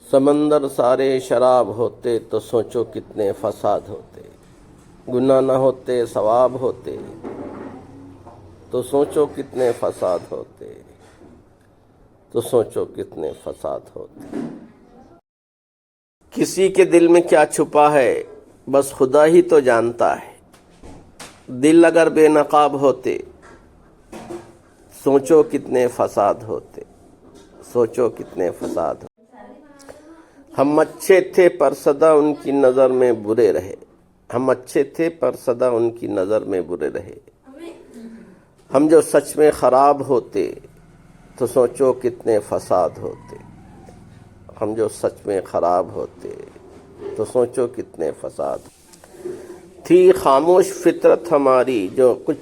समंदर सारे शराब होते तो सोचो कितने फसाद होते। गुनाह न होते सवाब होते तो सोचो कितने फसाद होते। तो सोचो कितने फसाद होते। किसी के दिल में क्या छुपा है बस खुदा ही तो जानता है। दिल अगर बेनकाब होते सोचो कितने फसाद होते। सोचो कितने फसाद होते। हम अच्छे थे पर सदा उनकी नज़र में बुरे रहे। हम अच्छे थे पर सदा उनकी नज़र में बुरे रहे। हम जो सच में ख़राब होते तो सोचो कितने फसाद होते। हम जो सच में ख़राब होते तो सोचो कितने फसाद। थी खामोश फितरत हमारी जो कुछ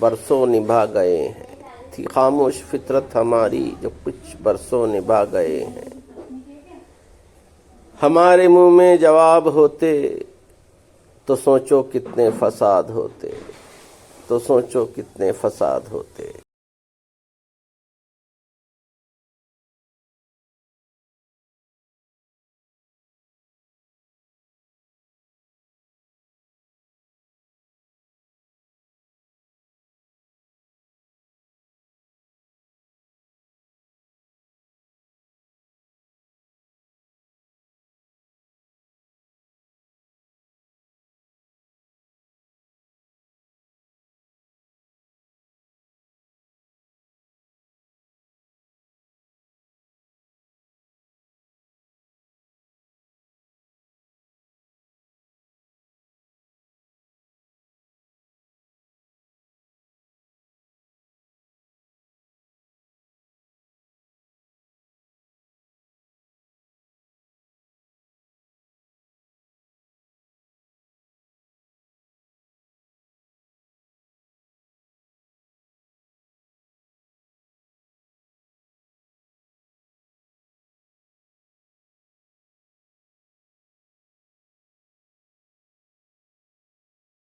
बरसों निभा गए हैं। थी खामोश फितरत हमारी जो कुछ बरसों निभा गए हैं। हमारे मुंह में जवाब होते तो सोचो कितने फसाद होते। तो सोचो कितने फसाद होते।